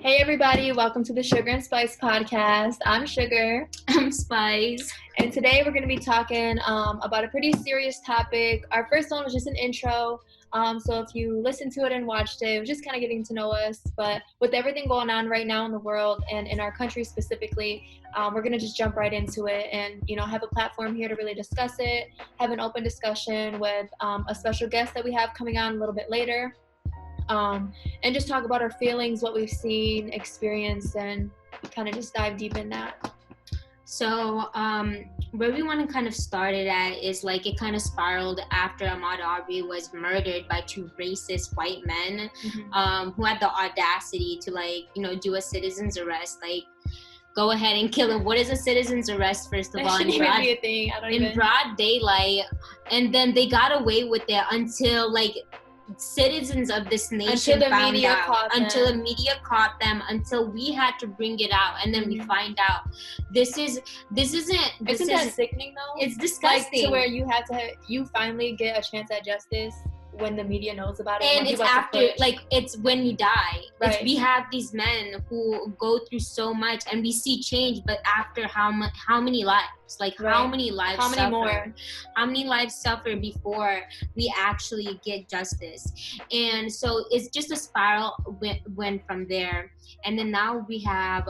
Hey everybody, welcome to the Sugar and Spice podcast. I'm Sugar. I'm Spice. And today we're going to be talking about a pretty serious topic. Our first one was just an intro. So if you listened to it and watched it, it was just kind of getting to know us. But with everything going on right now in the world and in our country specifically, we're going to just jump right into it and, have a platform here to really discuss it, have an open discussion with a special guest that we have coming on a little bit later. And just talk about our feelings, what we've seen, experienced, and kind of just dive deep in that. So where we want to kind of start it at is it kind of spiraled after Ahmaud Arbery was murdered by two racist white men who had the audacity to do a citizen's arrest. Go ahead and kill him. What is a citizen's arrest, first of all? In broad daylight. And then they got away with it until citizens of this nation until the media caught them, until we had to bring it out, and then we find out isn't that sickening though? It's disgusting. To where you finally get a chance at justice when the media knows about it, and it's after it's when you die. Right. We have these men who go through so much and we see change, but after how many lives? Right. How many lives how many suffer? more? How many lives suffer before we actually get justice? And so it's just a spiral went from there. And then now we have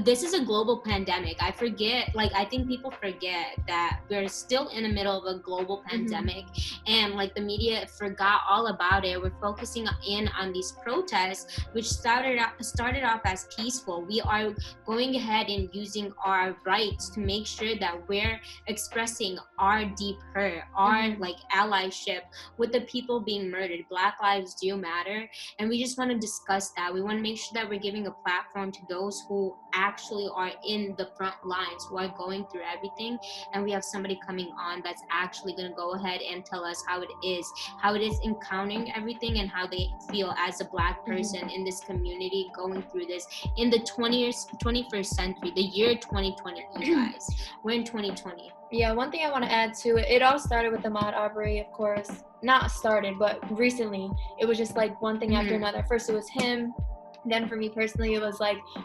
this is a global pandemic. I think people forget that we're still in the middle of a global pandemic, and the media forgot all about it. We're focusing in on these protests, which started off as peaceful. We are going ahead and using our rights to make sure that we're expressing our deep hurt, our allyship with the people being murdered. Black lives do matter, and we just want to discuss that. We want to make sure that we're giving a platform to those who actually are in the front lines, who are going through everything, and we have somebody coming on that's actually going to go ahead and tell us how it is encountering everything and how they feel as a Black person in this community going through this in the 21st century, the year 2020. You guys, we're in 2020. Yeah, one thing I want to add to it all started with Ahmaud Arbery, of course. Not started, but recently it was just one thing after another. First it was him. Then for me personally, it was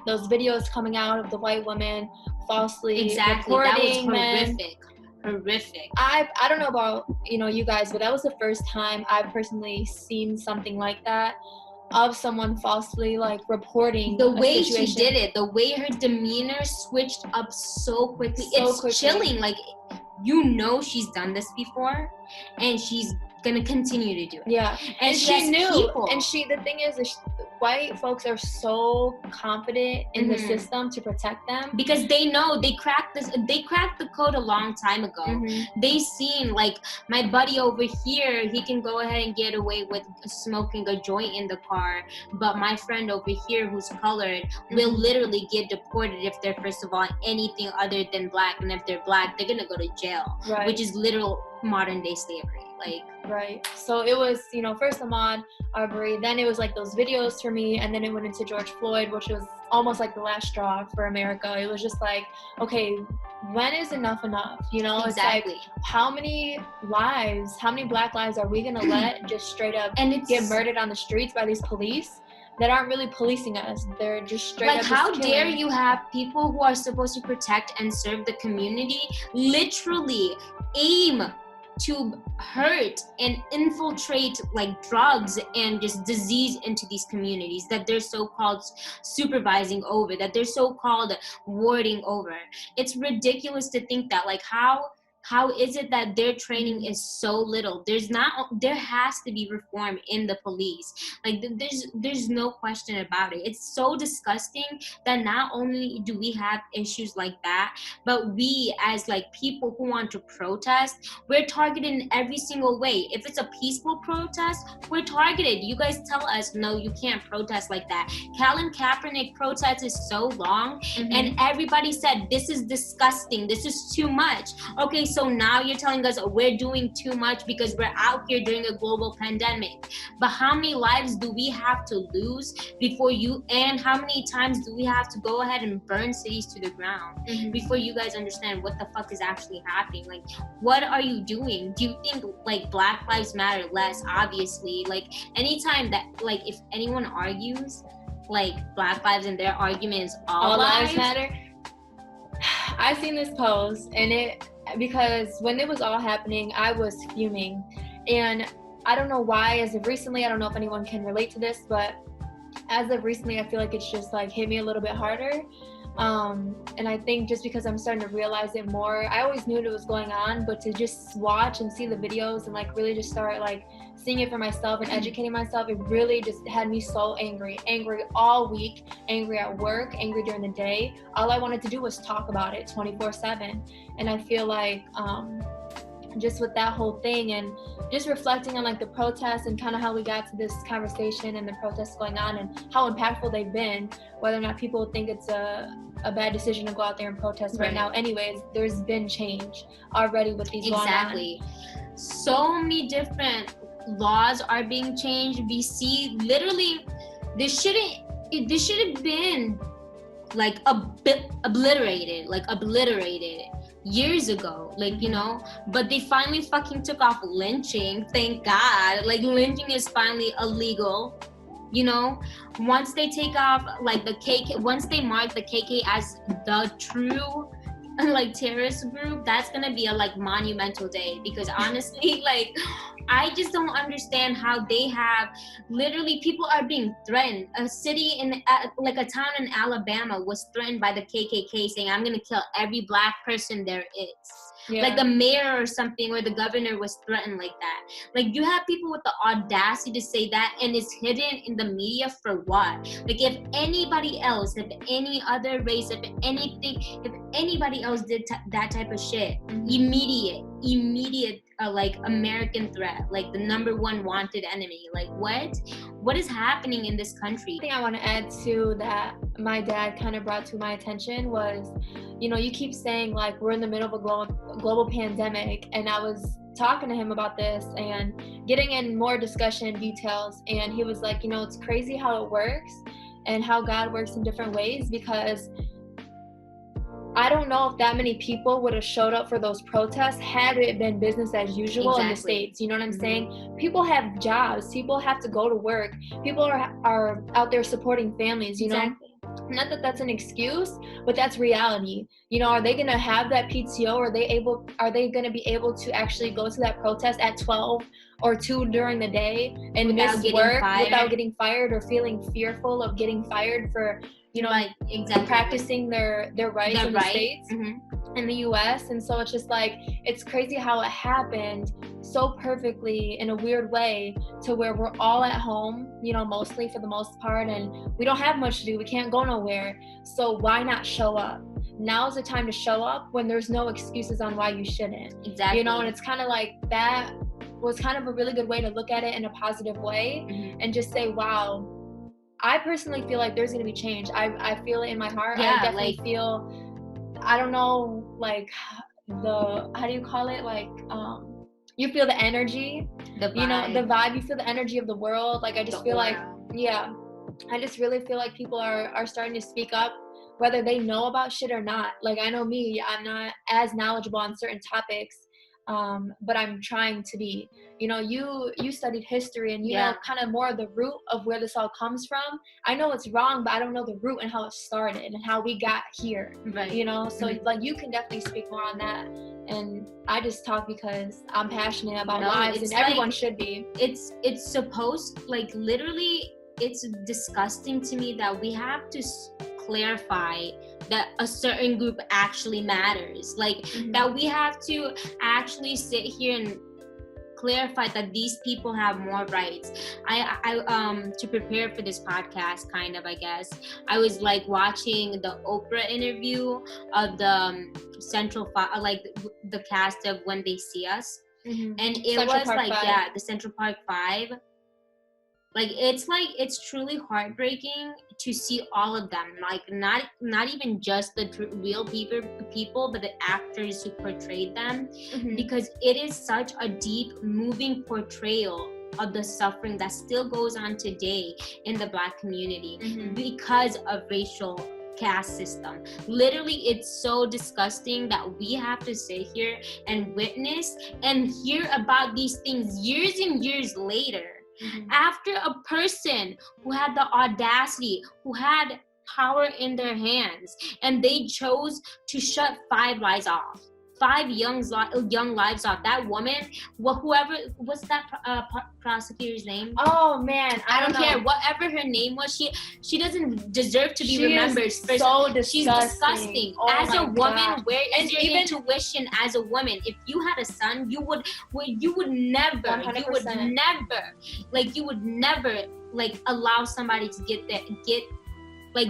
those videos coming out of the white women falsely reporting men. Horrific. I don't know about you guys, but that was the first time I've personally seen something like that, of someone falsely reporting the way she did it, the way her demeanor switched up so quickly. Chilling. She's done this before, and she's gonna continue to do it. Yeah, and she knew. People. And the thing is white folks are so confident in the system to protect them because they know they cracked the code a long time ago. They seen my buddy over here, he can go ahead and get away with smoking a joint in the car, but my friend over here who's colored will literally get deported if they're first of all anything other than Black, and if they're Black they're gonna go to jail, which is literal modern day slavery. Right. So it was, first Ahmaud Arbery, then it was those videos for me, and then it went into George Floyd, which was almost the last straw for America. It was just okay, when is enough? Exactly. It's how many lives, how many Black lives are we gonna let just straight up get murdered on the streets by these police that aren't really policing us? They're just straight up how just dare killing. you have people who are supposed to protect and serve the community literally aim to hurt and infiltrate drugs and just disease into these communities that they're so-called supervising over, that they're so-called warding over. It's ridiculous to think that how is it that their training is so little? There has to be reform in the police. There's no question about it. It's so disgusting that not only do we have issues like that, but we as people who want to protest, we're targeted in every single way. If it's a peaceful protest, we're targeted. You guys tell us, no, you can't protest like that. Colin Kaepernick protest is so long, and everybody said, this is disgusting. This is too much. Okay, so now you're telling us we're doing too much because we're out here during a global pandemic. But how many lives do we have to lose before and how many times do we have to go ahead and burn cities to the ground before you guys understand what the fuck is actually happening? What are you doing? Do you think Black lives matter less? Obviously, anytime that if anyone argues like Black lives and their arguments all lives matter. I seen this post, and it, because when it was all happening, I was fuming, and I don't know why. As of recently, I don't know if anyone can relate to this, but as of recently, I feel like it's just like hit me a little bit harder. And I think just because I'm starting to realize it more, I always knew it was going on, but to just watch and see the videos and like really just start like seeing it for myself and educating myself, it really just had me so angry all week, angry at work, angry during the day. All I wanted to do was talk about it 24/7. And I feel like just with that whole thing and just reflecting on like the protests and kind of how we got to this conversation and the protests going on and how impactful they've been, whether or not people think it's a bad decision to go out there and protest right now. Anyways, there's been change already with these going on. So many different laws are being changed. We see literally this should have been like obliterated years ago, like, you know, but they finally fucking took off lynching. Thank God. Like, lynching is finally illegal, you know. Once they take off like the KK, once they mark the KK as the true like terrorist group, that's gonna be a like monumental day, because honestly, like, I just don't understand how they have literally people are being threatened. A city in like a town in Alabama was threatened by the KKK, saying, "I'm gonna kill every Black person there is." Yeah. Like the mayor or something, or the governor was threatened like that. Like, you have people with the audacity to say that, and it's hidden in the media for what? Like, if anybody else, if any other race, if anybody else did that type of shit, immediate like American threat, like the number one wanted enemy. Like, what is happening in this country? The thing I want to add to that my dad kind of brought to my attention was, you know, you keep saying like we're in the middle of a global pandemic, and I was talking to him about this and getting in more discussion details, and he was like, you know, it's crazy how it works and how God works in different ways, because I don't know if that many people would have showed up for those protests had it been business as usual in the States. You know what I'm saying? People have jobs. People have to go to work. People are out there supporting families, you know? Not that that's an excuse, but that's reality. You know, are they going to have that PTO? Are they going to be able to actually go to that protest at 12 or 2 during the day and miss work without getting fired, or feeling fearful of getting fired for, you know, like practicing their rights in the States, in the US? And so it's just like, it's crazy how it happened so perfectly in a weird way, to where we're all at home, you know, mostly for the most part, and we don't have much to do. We can't go nowhere. So why not show up? Now's the time to show up, when there's no excuses on why you shouldn't. Exactly. You know, and it's kind of like that was kind of a really good way to look at it in a positive way, and just say, wow, I personally feel like there's going to be change. I feel it in my heart. Yeah, I definitely feel, I don't know, like how do you call it? Like, you feel the energy, the vibe. You know, the vibe, you feel the energy of the world. Like, I just feel like, yeah, I just really feel like people are starting to speak up, whether they know about shit or not. Like, I know me, I'm not as knowledgeable on certain topics, but I'm trying to be. You know, you studied history, and you know kind of more of the root of where this all comes from. I know it's wrong, but I don't know the root and how it started and how we got here. Right. You know, so like, you can definitely speak more on that. And I just talk because I'm passionate about lives, and everyone should be. It's supposed, like, literally, it's disgusting to me that we have to clarify that a certain group actually matters. Like, that we have to actually sit here and clarify that these people have more rights. I to prepare for this podcast, kind of, I guess, I was like watching the Oprah interview of the the cast of When They See Us, and it Central was Park like 5. The Central Park 5. Like, it's truly heartbreaking to see all of them, like, not even just the real people, but the actors who portrayed them, because it is such a deep, moving portrayal of the suffering that still goes on today in the Black community because of racial caste system. Literally, it's so disgusting that we have to sit here and witness and hear about these things years and years later. After a person who had the audacity, who had power in their hands, and they chose to shut 5 lives off, 5 young lives off. That woman, whoever, what's that prosecutor's name? Oh man, I don't care. Whatever her name was, she doesn't deserve to be remembered. Is so disgusting. She's disgusting. Oh as a woman, God. where is your intuition as a woman? If you had a son, you would never, 100%. you would never like allow somebody to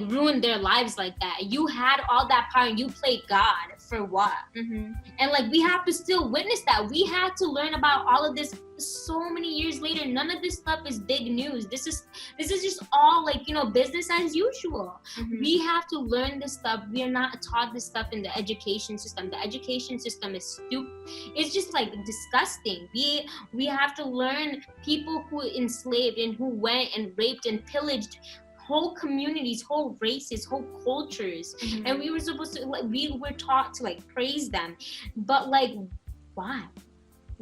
ruin their lives like that. You had all that power and you played God for what? And like, we have to still witness that. We had to learn about all of this so many years later. None of this stuff is big news. This is just all like, business as usual. We have to learn this stuff. We are not taught this stuff in the education system. The education system is stupid. It's just like disgusting. We have to learn people who enslaved and who went and raped and pillaged whole communities, whole races, whole cultures, and we were supposed to we were taught to praise them, but why?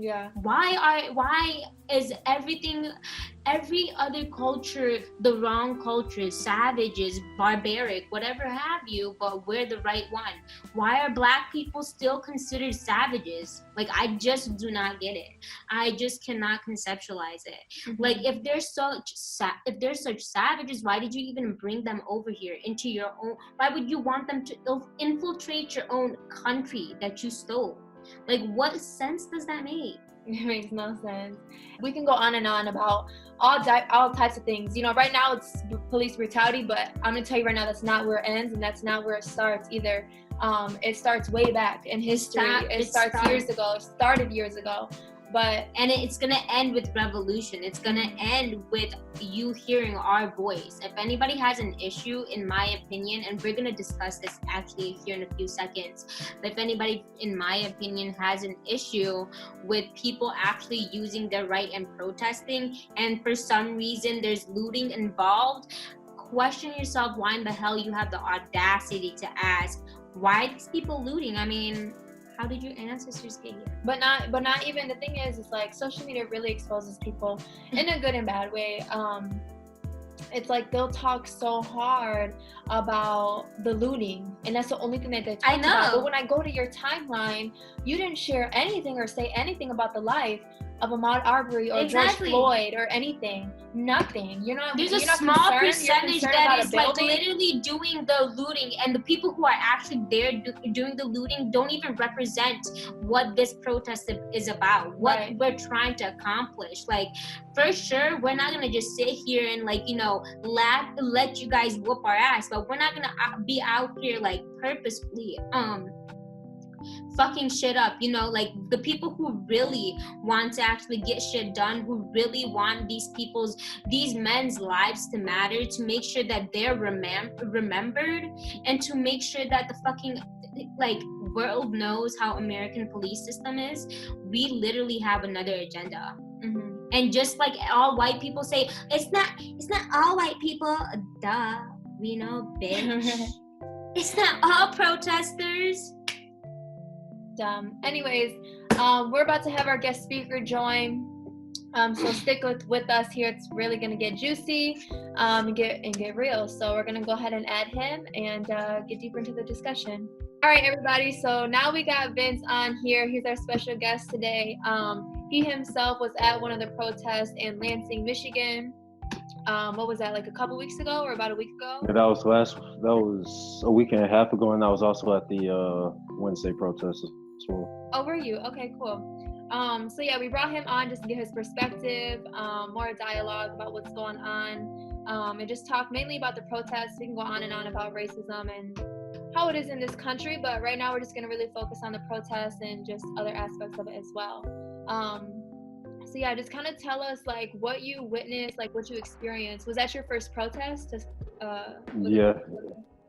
Yeah. Why is every other culture the wrong culture, savages, barbaric, whatever have you, but we're the right one? Why are Black people still considered savages? I just do not get it. I just cannot conceptualize it. If they're such savages, why did you even bring them over here into your own? Why would you want them to infiltrate your own country that you stole? What sense does that make? It makes no sense. We can go on and on about all types of things. Right now it's police brutality, but I'm gonna tell you right now, that's not where it ends, and that's not where it starts either. It starts way back in history. It started years ago. And it's gonna end with revolution. It's gonna end with you hearing our voice. If anybody has an issue, in my opinion, and we're gonna discuss this actually here in a few seconds, but if anybody, in my opinion, has an issue with people actually using their right and protesting, and for some reason there's looting involved, question yourself why in the hell you have the audacity to ask, why are these people looting? I mean, how did your ancestors get here? But not even. The thing is, social media really exposes people in a good and bad way. It's they'll talk so hard about the looting, and that's the only thing that they talk about. But when I go to your timeline, you didn't share anything or say anything about the life of Ahmaud Arbery or George Floyd or anything. Nothing. There's a small percentage that is literally doing the looting, and the people who are actually there doing the looting don't even represent what this protest is about, what we're trying to accomplish. For sure, we're not gonna just sit here and let you guys whoop our ass, but we're not gonna be out here purposefully fucking shit up, the people who really want to actually get shit done, who really want these men's lives to matter, to make sure that they're remembered, and to make sure that the fucking world knows how American police system is. We literally have another agenda. And just like all white people say, it's not all white people. Duh, we know, bitch. It's not all protesters. Anyways, we're about to have our guest speaker join, so stick with us here. It's really gonna get juicy and get real, so we're gonna go ahead and add him and get deeper into the discussion. All right, everybody, so now we got Vince on here. He's our special guest today. He himself was at one of the protests in Lansing, Michigan. What was that, a couple weeks ago or about a week ago? Yeah, that was a week and a half ago, and I was also at the Wednesday protest as well. Oh, were you? Okay, cool. So yeah, we brought him on just to get his perspective, more dialogue about what's going on, and just talk mainly about the protests. We can go on and on about racism and how it is in this country, but right now we're just gonna really focus on the protests and just other aspects of it as well. So yeah, just kind of tell us what you witnessed, what you experienced. Was that your first protest? Yeah.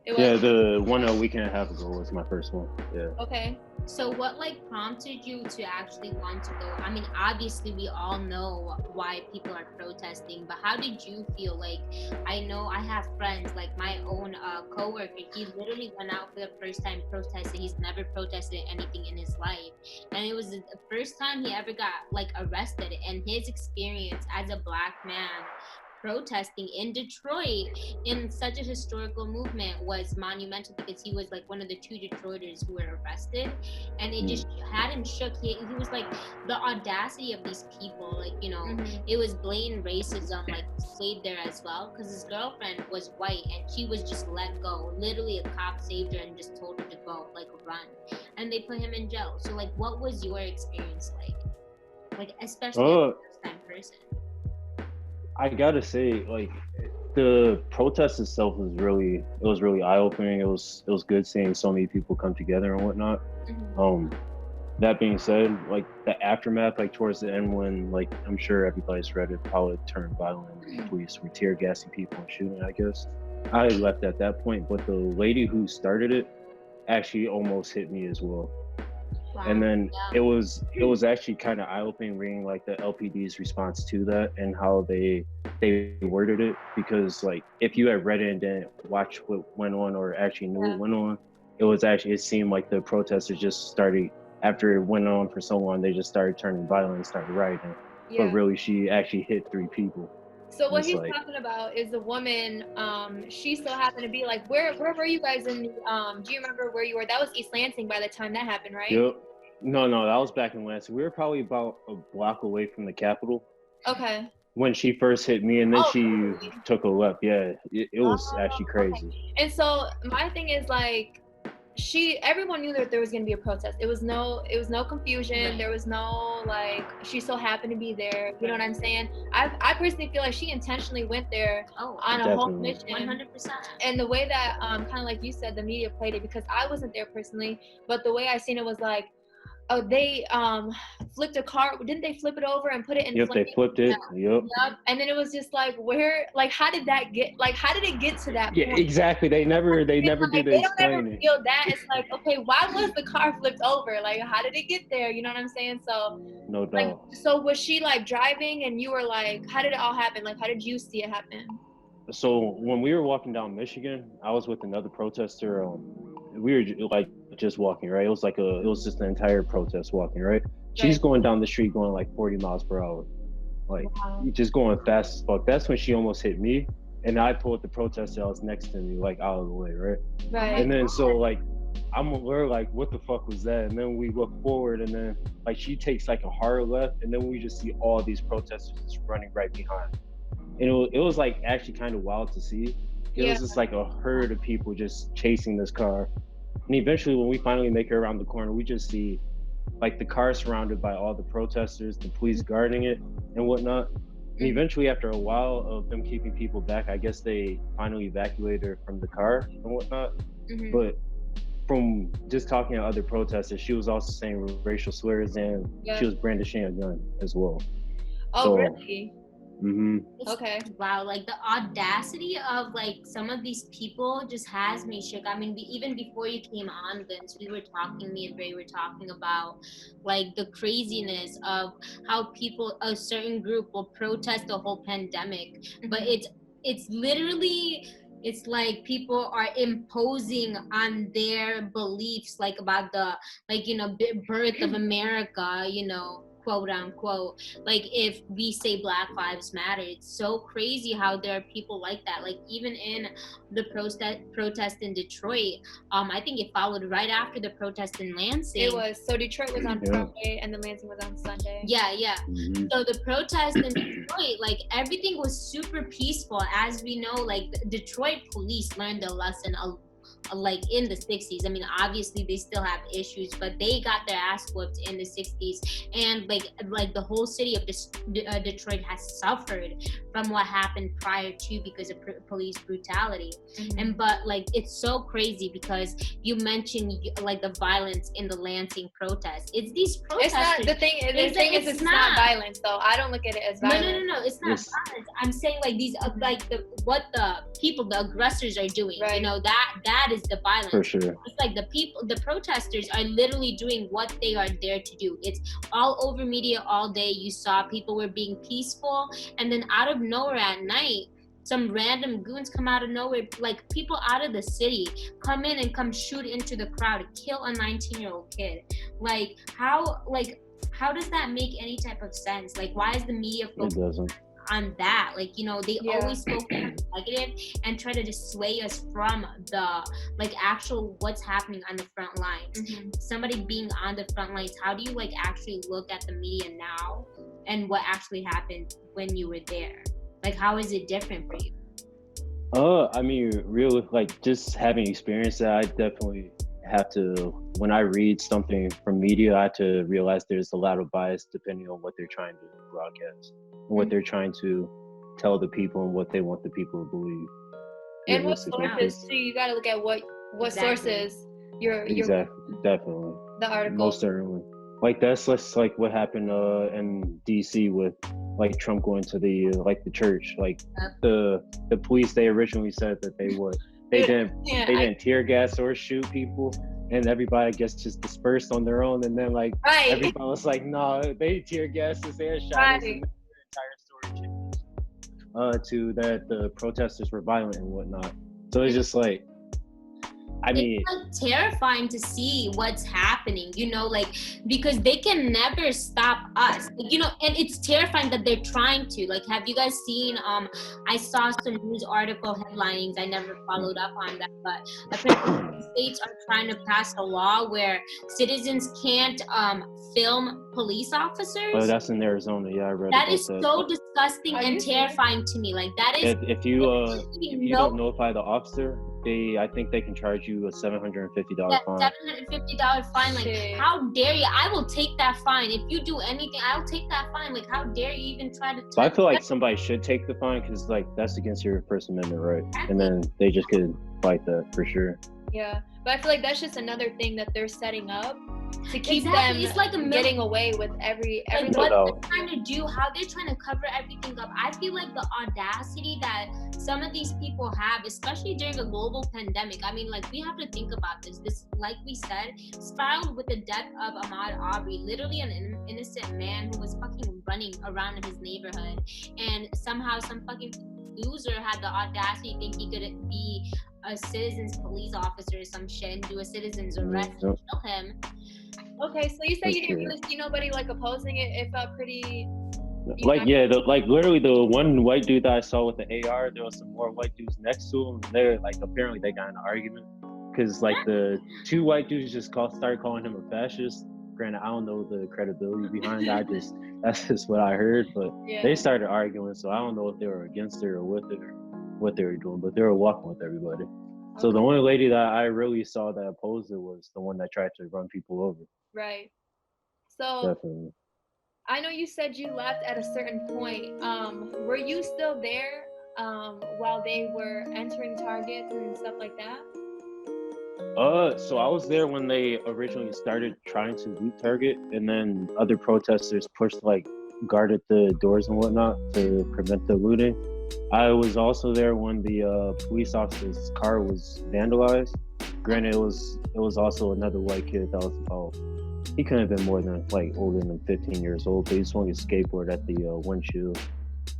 The one a week and a half ago was my first one. Yeah. Okay. So what like prompted you to actually want to go? I mean, obviously we all know why people are protesting, but how did you feel? Like, I know I have friends, like my own coworker, he literally went out for the first time protesting. He's never protested anything in his life. And it was the first time he ever got like arrested, and his experience as a black man protesting in Detroit in such a historical movement was monumental, because he was like one of the 2 Detroiters who were arrested, and it just had him shook. He was like, the audacity of these people, like, you know, it was blatant racism like displayed there as well, because his girlfriend was white and she was just let go. Literally a cop saved her and just told her to go, like run, and they put him in jail. So like, what was your experience like especially as a first time person? I gotta say, like, the protest itself was really eye-opening. It was good seeing so many people come together and whatnot. That being said, like the aftermath, like towards the end, when like I'm sure everybody's read it, how it turned violent, the police were tear gassing people and shooting, I guess I left at that point. But the lady who started it actually almost hit me as well. Wow. And then it was actually kind of eye-opening reading like the LPD's response to that and how they worded it, because like if you had read it and didn't watch what went on or actually knew what went on, it seemed like the protesters just started, after it went on for so long, they just started turning violent and started rioting. But really she actually hit 3 people. So what he's talking about is the woman, she so happened to be like, where were you guys in, do you remember where you were? That was East Lansing by the time that happened, right? Yep. No, that was back in Lansing. We were probably about a block away from the Capitol. Okay. When she first hit me, and then she took a left. Yeah, it was actually crazy. Okay. And so my thing is like, everyone knew that there was going to be a protest. It was no confusion. There was no like, she so happened to be there. You know what I'm saying? I personally feel like she intentionally went there on a whole mission. 100%. And the way that kind of like you said, the media played it, because I wasn't there personally, but the way I seen it was like, oh, they flipped a car. Didn't they flip it over and put it in flames? They flipped it. Yep. And then it was just like, where, like, how did it get to that point? Yeah, exactly. They never did explain it. They don't ever feel that. It's like, okay, why was the car flipped over? Like, how did it get there? You know what I'm saying? So no doubt. Like, so was she like driving and you were like, how did it all happen? Like, how did you see it happen? So when we were walking down Michigan, I was with another protester. We were like just walking, right? It was just an entire protest walking, right? She's going down the street going like 40 miles per hour, like just going fast as fuck. That's when she almost hit me, and I pulled the protester that was next to me like out of the way, right? And then so like we're like, what the fuck was that? And then we look forward, and then like she takes like a hard left, and then we just see all these protesters just running right behind. And it was like actually kind of wild to see. It was just like a herd of people just chasing this car. And eventually when we finally make it around the corner, we just see like the car surrounded by all the protesters, the police guarding it and whatnot. And eventually after a while of them keeping people back, I guess they finally evacuated her from the car and whatnot. But from just talking to other protesters, she was also saying racial slurs, and she was brandishing a gun as well. Oh, really? Okay. Wow, like the audacity of like some of these people just has me shook. I mean, even before you came on, Vince, me and Ray were talking about like the craziness of how a certain group will protest the whole pandemic, but it's literally, it's like people are imposing on their beliefs, like about the, like, you know, birth of America, you know, quote unquote. Like if we say Black Lives Matter, it's so crazy how there are people like that. Like even in the protest in Detroit, I think it followed right after the protest in Lansing. It was, so Detroit was on Friday and then Lansing was on Sunday. So the protest in Detroit, like everything was super peaceful. As we know, like Detroit police learned a lesson like in the 60s. I mean, obviously they still have issues, but they got their ass whooped in the 60s, and like the whole city of Detroit has suffered from what happened prior to because of police brutality. Mhm. And but like it's so crazy because you mentioned like the violence in the Lansing protests. It's these It's not protesters. the thing. The thing is, it's not violence though. I don't look at it as violence. No, it's not violence. I'm saying like these like what the people, the aggressors are doing. Right. You know, that is the violence. For sure. It's like the people, the protesters are literally doing what they are there to do. It's all over media all day. You saw people were being peaceful, and then out of nowhere at night, some random goons come out of nowhere, like people out of the city come in and come shoot into the crowd, kill a 19-year-old kid. Like how does that make any type of sense? Like why is the media focused on that? Like, you know, they always focus on the negative and try to dissuade us from the like actual what's happening on the front lines. Mhm. Somebody being on the front lines, how do you like actually look at the media now and what actually happened when you were there? Like how is it different for you? I mean, real like just having experienced that, I definitely have to, when I read something from media, I have to realize there's a lot of bias depending on what they're trying to broadcast, and what they're trying to tell the people, and what they want the people to believe. And what sources too? You got to look at what sources you're definitely the article. Most certainly. Like that's like what happened in DC with like Trump going to the like the church. Like the police, they originally said that they didn't tear gas or shoot people, and everybody gets just dispersed on their own, and then like everybody was like, no, they tear gas us, they shot us, and the entire story changed to that the protesters were violent and whatnot. So it's just like, I mean, it's like terrifying to see what's happening, you know, like because they can never stop us, you know, and it's terrifying that they're trying to. Like, have you guys seen? I saw some news article headlinings. I never followed up on that, but apparently states are trying to pass a law where citizens can't film police officers. Oh, that's in Arizona. Yeah, I read that. About is that. So disgusting and terrifying to me. Like that is. If you don't notify the officer, I think they can charge you a $750 fine. $750 fine. Like, how dare you? I will take that fine. If you do anything, I'll take that fine. Like, how dare you even try to? So I feel like somebody should take the fine because, like, that's against your First Amendment right, and then they just could fight that for sure. Yeah, but I feel like that's just another thing that they're setting up to keep them it's like getting away with everything. What they're trying to do, how they're trying to cover everything up. I feel like the audacity that some of these people have, especially during a global pandemic. I mean, like, we have to think about this. This, like we said, spiraled with the death of Ahmaud Arbery, literally an innocent man who was fucking running around in his neighborhood, and somehow some fucking loser had the audacity to think he could be a citizen's police officer or some shit and do a citizen's arrest and kill him. Okay, so you said you didn't really see nobody like opposing it. It felt pretty. Like like literally the one white dude that I saw with the AR, there was some more white dudes next to him. They're like apparently they got in an argument because like the two white dudes just started calling him a fascist. Granted, I don't know the credibility behind that. That's just what I heard. But they started arguing, so I don't know if they were against it or with it or what they were doing. But they were walking with everybody. Okay. So the only lady that I really saw that opposed it was the one that tried to run people over. Right. So definitely. I know you said you left at a certain point. Were you still there while they were entering targets and stuff like that? So I was there when they originally started trying to loot Target, and then other protesters guarded the doors and whatnot to prevent the looting. I was also there when the police officer's car was vandalized. Granted, it was also another white kid that was he couldn't have been more than older than 15 years old, but he swung his skateboard at the windshield.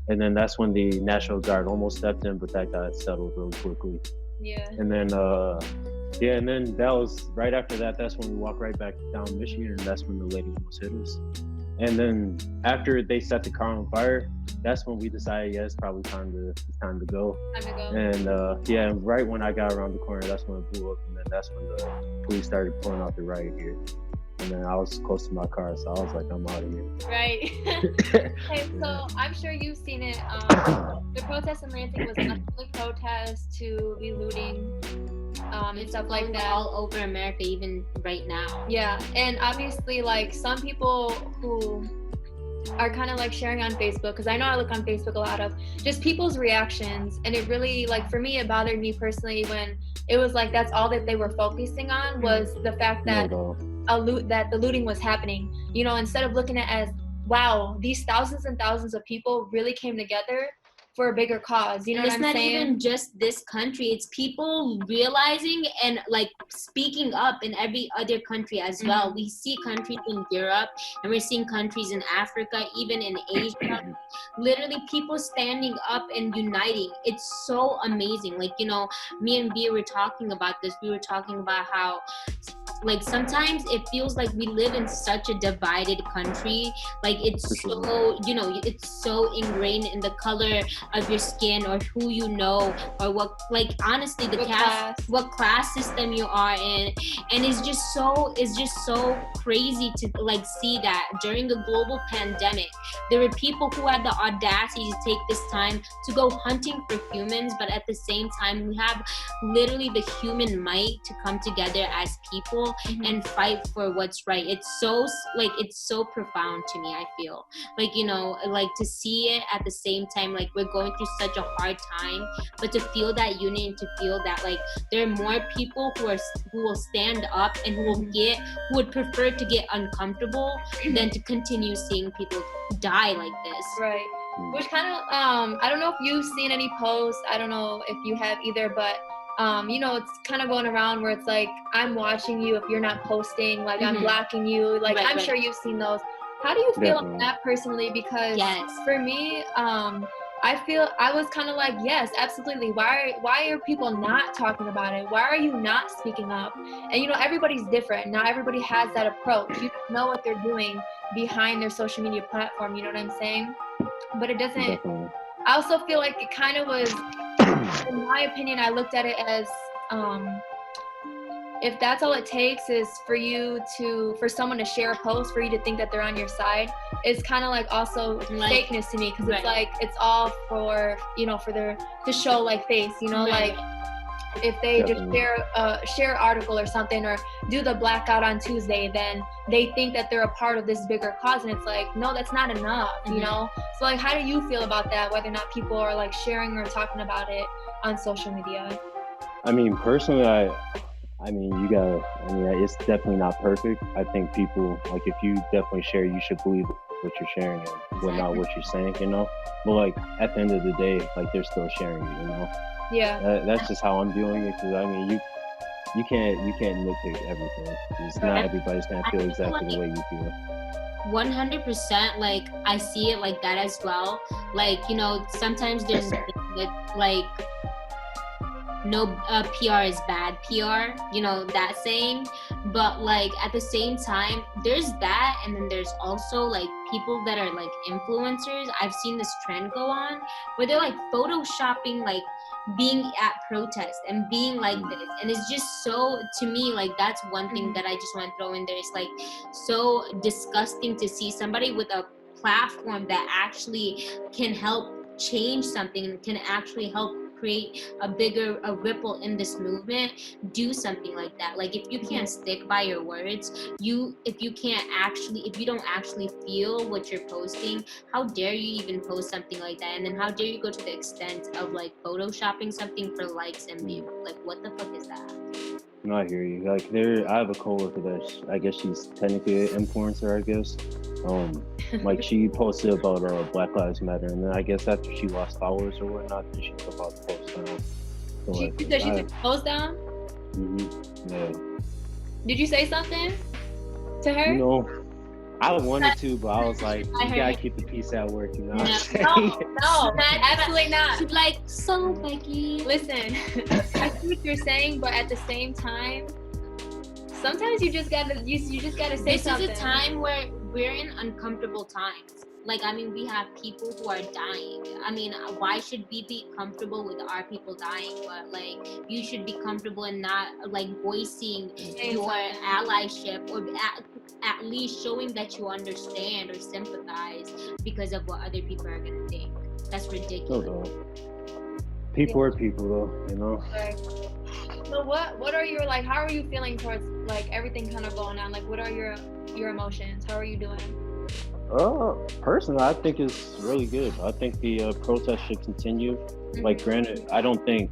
And then that's when the National Guard almost stepped in, but that got settled really quickly. Yeah. And then and then that was right after that. That's when we walked right back down Michigan, and that's when the lady almost hit us. And then after they set the car on fire, that's when we decided, it's probably time to go. And right when I got around the corner, that's when it blew up, and then that's when the police started pulling out the riot gear. And then I was close to my car, so I was like, I'm out of here. Right. Okay, so I'm sure you've seen it. The protest in Lansing was a public protest to be looting and stuff like that. All over America, even right now. Yeah, and obviously, like, some people who are kind of like sharing on Facebook, because I know I look on Facebook a lot of just people's reactions, and it really, like, for me, it bothered me personally when it was like that's all that they were focusing on was the fact that that the looting was happening. You know, instead of looking at it as, wow, these thousands and thousands of people really came together for a bigger cause. You know what I'm saying? It's not even just this country. It's people realizing and like speaking up in every other country as well. We see countries in Europe, and we're seeing countries in Africa, even in Asia. Literally people standing up and uniting. It's so amazing. Like, you know, me and Bia were talking about this. We were talking about how, like, sometimes it feels like we live in such a divided country. Like, it's so, you know, it's so ingrained in the color of your skin or who you know or what, like, honestly, what class system you are in. And it's just so crazy to like see that during the global pandemic there were people who had the audacity to take this time to go hunting for humans, but at the same time we have literally the human might to come together as people and fight for what's right. It's so profound to me. I feel like, you know, like to see it at the same time, like we're going through such a hard time, but to feel that unity and to feel that like there are more people who will stand up and who would prefer to get uncomfortable than to continue seeing people die like this. Right. Which kind of I don't know if you've seen any posts, I don't know if you have either, but you know, it's kind of going around where it's like, I'm watching you if you're not posting, like I'm blocking you, like I'm sure you've seen those. How do you feel about that personally? Because for me, I feel I was kind of like, yes, absolutely. Why are people not talking about it? Why are you not speaking up? And you know, everybody's different. Not everybody has that approach. You don't know what they're doing behind their social media platform. You know what I'm saying? But it doesn't. Definitely. I also feel like it kind of was, in my opinion, I looked at it as if that's all it takes is for someone to share a post for you to think that they're on your side, it's kind of like also fakeness to me, because it's like it's all for, you know, for their to show like face, you know, like if they just share an article or something or do the blackout on Tuesday, then they think that they're a part of this bigger cause, and it's like, no, that's not enough, you know. So like, how do you feel about that, whether or not people are like sharing or talking about it on social media? I mean, personally, I mean, it's definitely not perfect. I think people, like, if you definitely share, you should believe what you're sharing and not what you're saying, you know. But like at the end of the day, like they're still sharing, you know. Yeah. That's just how I'm viewing it, because I mean, you can't nitpick everything. It's not everybody's gonna feel exactly the way you feel. 100%. Like I see it like that as well. Like, you know, sometimes there's like no PR is bad PR, you know, that saying. But like at the same time, there's that, and then there's also like people that are like influencers. I've seen this trend go on where they're like photoshopping like being at protests and being like this, and it's just so, to me, like that's one thing that I just want to throw in there. It's like so disgusting to see somebody with a platform that actually can help change something and can actually help create a ripple in this movement, do something like that. Like if you can't stick by your words, if you don't actually feel what you're posting, how dare you even post something like that? And then how dare you go to the extent of like photoshopping something for likes and views? Like what the fuck is that? No, I hear you. Like I have a coworker that I guess she's technically an influencer, I guess. Like she posted about Black Lives Matter, and then I guess after she lost followers or whatnot, then she took out the post down. So she took the post down? Yeah. Did you say something to her? You know, I wanted to, but I was like, you gotta keep the peace at work, you know? No, absolutely not. She's like, so Becky. Listen, I see what you're saying, but at the same time, sometimes you just gotta say something. This is a time where we're in uncomfortable times. Like, I mean, we have people who are dying. I mean, why should we be comfortable with our people dying? But like, you should be comfortable in not like voicing your allyship, or at least showing that you understand or sympathize because of what other people are gonna think. That's ridiculous. People are people, though, you know. So what are your, like, how are you feeling towards like everything kind of going on? Like, what are your emotions? How are you doing? Personally, I think it's really good. I think the protest should continue. Like, granted, I don't think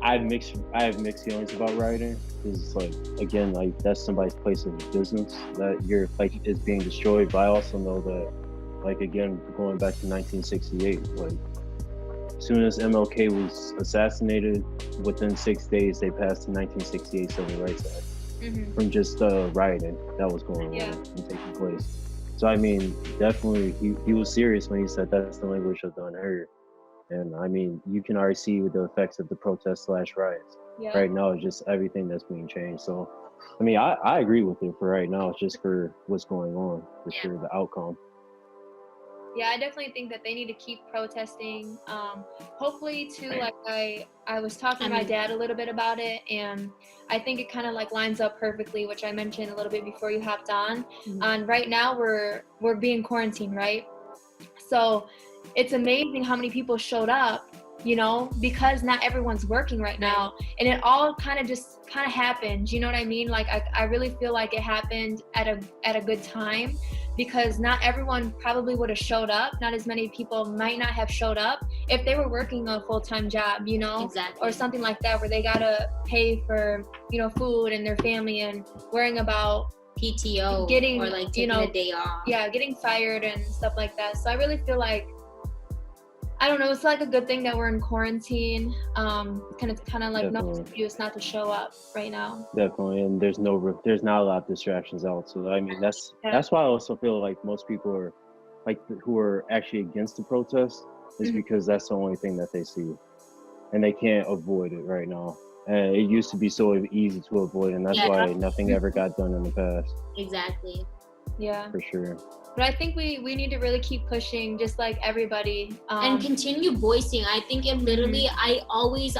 I have mixed feelings about rioting because, like, again, like that's somebody's place of business that your like is being destroyed. But I also know that, like, again, going back to 1968, like, as soon as MLK was assassinated, within 6 days they passed the 1968 Civil Rights Act from just rioting that was going on and taking place. So I mean, definitely, he was serious when he said that's the language of the unheard. And I mean, you can already see with the effects of the protests slash riots. Yeah. Right now, it's just everything that's being changed. So, I mean, I agree with it for right now. It's just for what's going on, for sure, the outcome. Yeah, I definitely think that they need to keep protesting. Hopefully, too, like I was talking to my dad a little bit about it, and I think it kind of like lines up perfectly, which I mentioned a little bit before you hopped on. And right now we're being quarantined, right? So it's amazing how many people showed up, you know, because not everyone's working right now, and it all kind of happened. You know what I mean? Like I really feel like it happened at a good time, because not everyone probably would have showed up. Not as many people might not have showed up if they were working a full-time job, you know, or something like that, where they gotta pay for, you know, food and their family, and worrying about PTO getting, or like taking, you know, a day off. Yeah, getting fired and stuff like that. So I really feel like, I don't know, it's like a good thing that we're in quarantine. Kind of like no excuse not to show up right now. Definitely, and there's not a lot of distractions out. So I mean, that's why I also feel like most people are like who are actually against the protest is because that's the only thing that they see, and they can't avoid it right now. And it used to be so easy to avoid, and that's why nothing ever got done in the past. Exactly. Yeah. For sure. But I think we need to really keep pushing, just like everybody. And continue voicing. I think it literally, I've always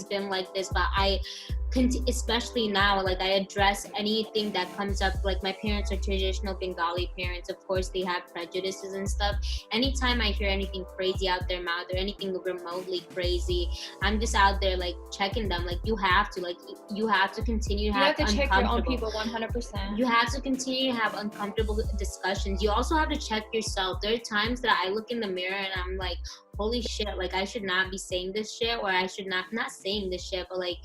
been like this, but especially now, like I address anything that comes up. Like my parents are traditional Bengali parents. Of course, they have prejudices and stuff. Anytime I hear anything crazy out their mouth or anything remotely crazy, I'm just out there like checking them. Like you have to continue to have to check your own people 100%. You have to continue to have uncomfortable discussions. You also have to check yourself. There are times that I look in the mirror and I'm like, holy shit, like I should not be saying this shit, or I should not saying this shit, but like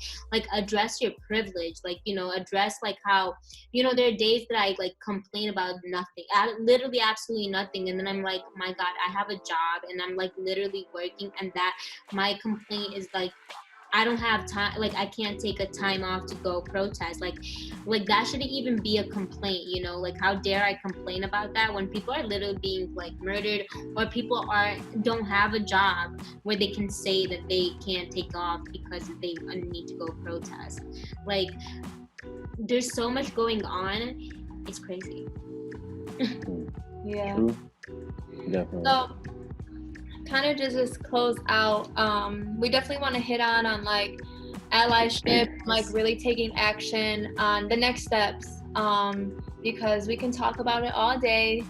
address your privilege, like, you know, address like how, you know, there are days that I like complain about nothing, literally absolutely nothing, and then I'm like, my God, I have a job and I'm like literally working, and that my complaint is like, I don't have time, like I can't take a time off to go protest, like that shouldn't even be a complaint, you know, like how dare I complain about that when people are literally being like murdered, or people don't have a job where they can say that they can't take off because they need to go protest. Like there's so much going on, it's crazy. Yeah. True. Definitely. So kind of just close out, we definitely want to hit on like allyship, like really taking action on the next steps, because we can talk about it all day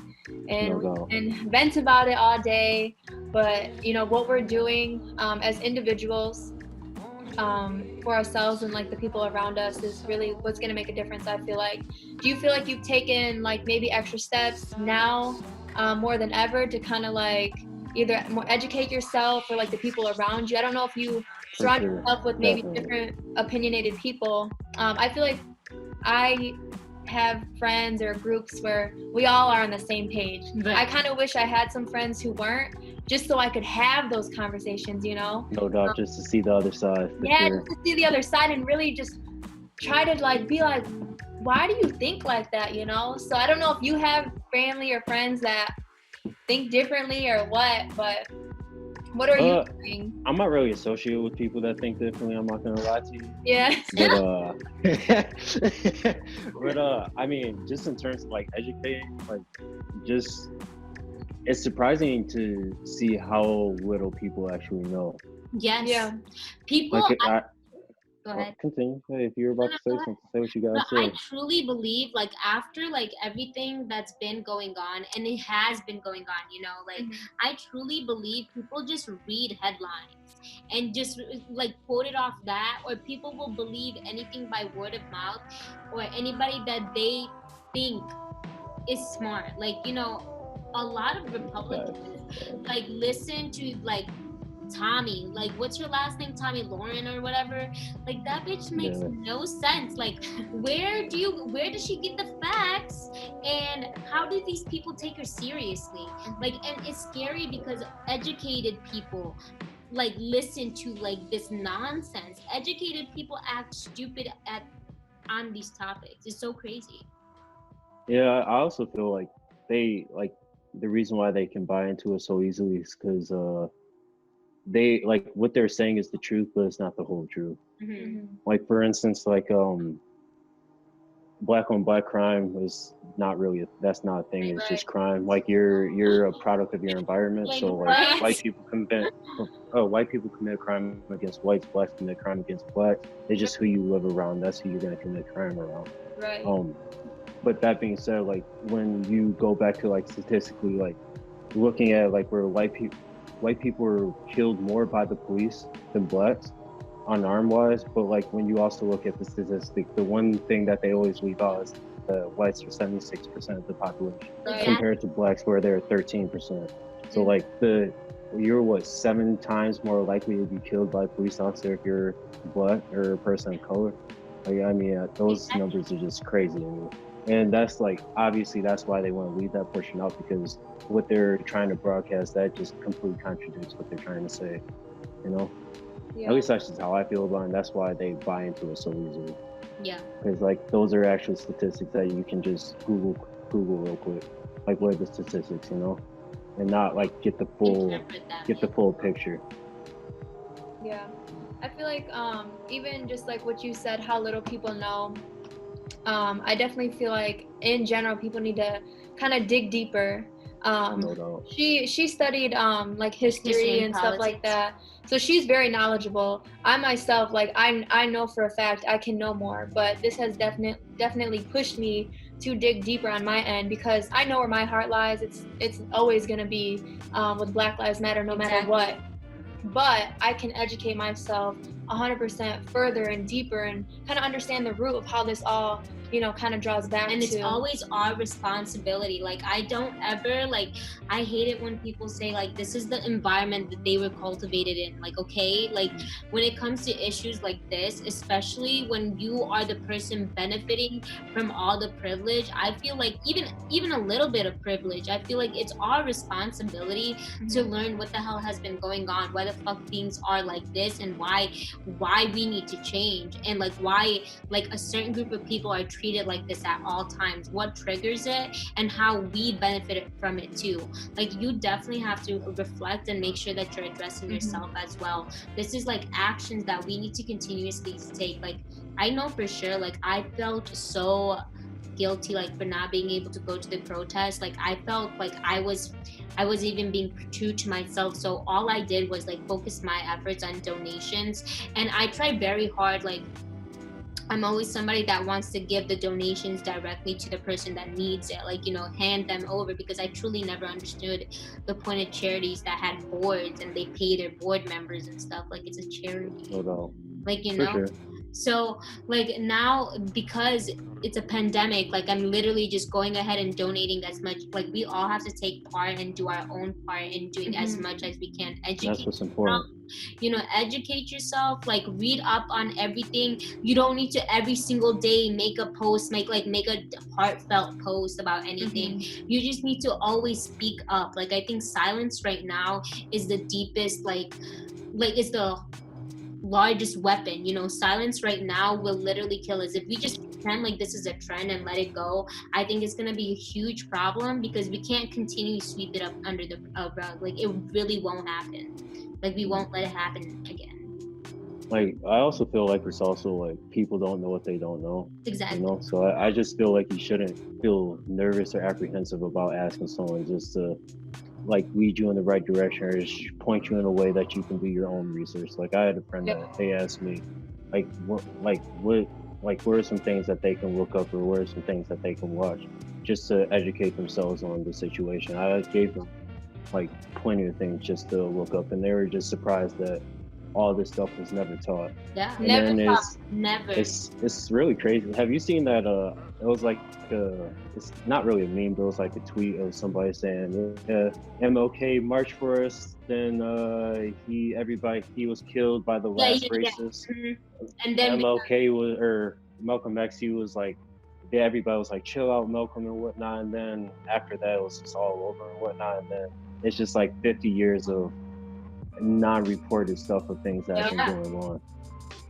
and vent about it all day, but you know what we're doing as individuals, for ourselves and like the people around us is really what's going to make a difference, I feel like. Do you feel like you've taken like maybe extra steps now, more than ever, to kind of like either more educate yourself or like the people around you? I don't know if you surround yourself with maybe different opinionated people. I feel like I have friends or groups where we all are on the same page. I kind of wish I had some friends who weren't, just so I could have those conversations, you know? No doubt, just to see the other side. Yeah, just to see the other side and really just try to like be like, why do you think like that, you know? So I don't know if you have family or friends that think differently or what, but what are you doing? I'm not really associated with people that think differently, I'm not gonna lie to you. Yeah. But I mean, just in terms of like educating, like just it's surprising to see how little people actually know. Yes. Yeah. People. Like, go ahead. Continue. Hey, if you're about to say something, say what you gotta say. I truly believe, like, after like everything that's been going on, and it has been going on, you know, like I truly believe people just read headlines and just like quote it off that, or people will believe anything by word of mouth, or anybody that they think is smart. Like, you know, a lot of Republicans like listen to like Tommy, like what's your last name, Tommy Lauren or whatever, like that bitch makes no sense. Like where does she get the facts, and how do these people take her seriously? Like, and it's scary because educated people like listen to like this nonsense. Educated people act stupid on these topics. It's so crazy. Yeah, I also feel like they like the reason why they can buy into it so easily is because they like what they're saying is the truth, but it's not the whole truth. Like for instance, like black on black crime is not really that's not a thing. It's just crime. Like you're a product of your environment. Like, So like white people commit crime against whites, blacks commit crime against blacks. It's just who you live around. That's who you're gonna commit crime around. But that being said, like when you go back to like statistically, like looking at like where white people were killed more by the police than blacks unarmed wise, but like when you also look at the statistic, the one thing that they always leave out is the whites are 76% of the population compared to blacks where they're 13%. So like you're what 7 times more likely to be killed by a police officer if you're black or a person of color. Like I mean, those numbers are just crazy to me. And that's like obviously that's why they want to leave that portion out, because what they're trying to broadcast that just completely contradicts what they're trying to say, you know. At least that's just how I feel about it, and that's why they buy into it so easily. Yeah. Because like those are actual statistics that you can just Google real quick, like what are the statistics, you know, and not like get the full picture. Yeah, I feel like even just like what you said, how little people know. I definitely feel like in general people need to kind of dig deeper. No doubt. She studied like history and stuff like that, so she's very knowledgeable. I myself, like I know for a fact I can know more, but this has definitely pushed me to dig deeper on my end, because I know where my heart lies. It's always gonna be with Black Lives Matter, no matter what. But I can educate myself 100% further and deeper and kind of understand the root of how this all, you know, kind of draws back and to. it's always our responsibility. Like I don't ever like, I hate it when people say like this is the environment that they were cultivated in. Like, okay, like when it comes to issues like this, especially when you are the person benefiting from all the privilege, I feel like even a little bit of privilege, I feel like it's our responsibility to learn what the hell has been going on, why the fuck things are like this, and why we need to change, and like why like a certain group of people are treated like this at all times, what triggers it, and how we benefit from it too. Like you definitely have to reflect and make sure that you're addressing yourself as well. This is like actions that we need to continuously take. Like I know for sure, like I felt so guilty like for not being able to go to the protest. Like I felt like I was even being true to myself, so all I did was like focus my efforts on donations, and I tried very hard. Like I'm always somebody that wants to give the donations directly to the person that needs it, like, you know, hand them over, because I truly never understood the point of charities that had boards and they pay their board members and stuff. Like it's a charity. Like, you know, sure. So like now, because it's a pandemic, like I'm literally just going ahead and donating as much. Like we all have to take part and do our own part in doing as much as we can. That's what's important. You know, educate yourself, like read up on everything. You don't need to every single day make a post, make a heartfelt post about anything. You just need to always speak up. Like I think silence right now is the deepest, like it's the largest weapon. You know, silence right now will literally kill us. If we just pretend like this is a trend and let it go, I think it's going to be a huge problem, because we can't continue to sweep it up under the rug. Like it really won't happen. Like we won't let it happen again. Like I also feel like it's also like people don't know what they don't know. Exactly. You know, so I just feel like you shouldn't feel nervous or apprehensive about asking someone just to like lead you in the right direction or just point you in a way that you can do your own research. Like I had a friend that they asked me, what are some things that they can look up, or what are some things that they can watch just to educate themselves on the situation. I gave them like plenty of things just to look up, and they were just surprised that all this stuff was never taught. Yeah. And Never then taught. Never. it's really crazy. Have you seen that? It was like it's not really a meme, but it was like a tweet of somebody saying, "MLK marched for us." Then he was killed by the last racist. Mhm. And then MLK was or Malcolm X. He was like, yeah, everybody was like, "Chill out, Malcolm," and whatnot. And then after that, it was just all over and whatnot. And then it's just like 50 years of non-reported stuff of things that have been going on.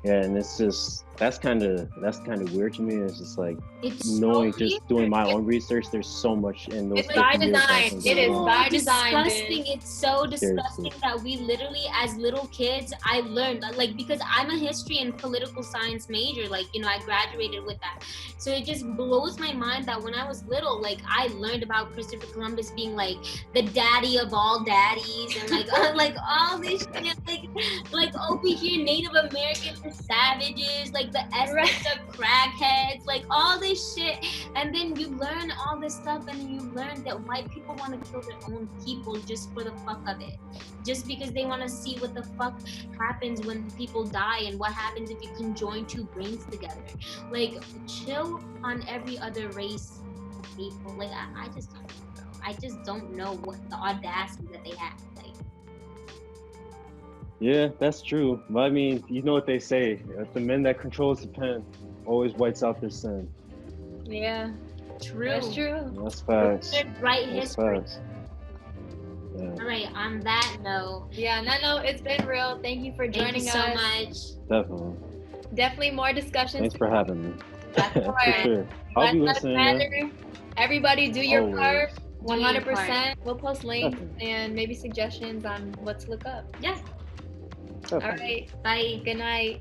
Yeah, and it's just that's kind of weird to me. It's just like it's knowing, so just doing my own research. There's so much in those. It's by 50 years design. that has been It is going on. by design. Disgusting. It's so disgusting that we literally, as little kids, I learned like because I'm a history and political science major. Like I graduated with that, so it just blows my mind that when I was little, like I learned about Christopher Columbus being like the daddy of all daddies and like like all this shit, like over here Native Americans are savages, like the Aztecs are crackheads, like all this shit. And then you learn all this stuff and you learn that white people want to kill their own people just for the fuck of it, just because they want to see what the fuck happens when people die and what happens if you conjoin two brains together. Like chill on every other race of people. Like I just don't know. I just don't know what the audacity that they have. Like Yeah, that's true. But I mean, you know what they say: the men that controls the pen always whites out their sin. Yeah, true. that's true. That's facts. Right That's history. facts. Yeah. All right. On that note. Yeah, no, it's been real. Thank you for joining Thank you so us. much. Definitely. Definitely more discussions. Thanks for having me. That's For sure. I'll be Black Lives listening. Man. Matter. Everybody do your Always. part. Do your 100%. We'll post links Definitely. and maybe suggestions on what to look up. Yeah. All Definitely. right. Bye. Good night.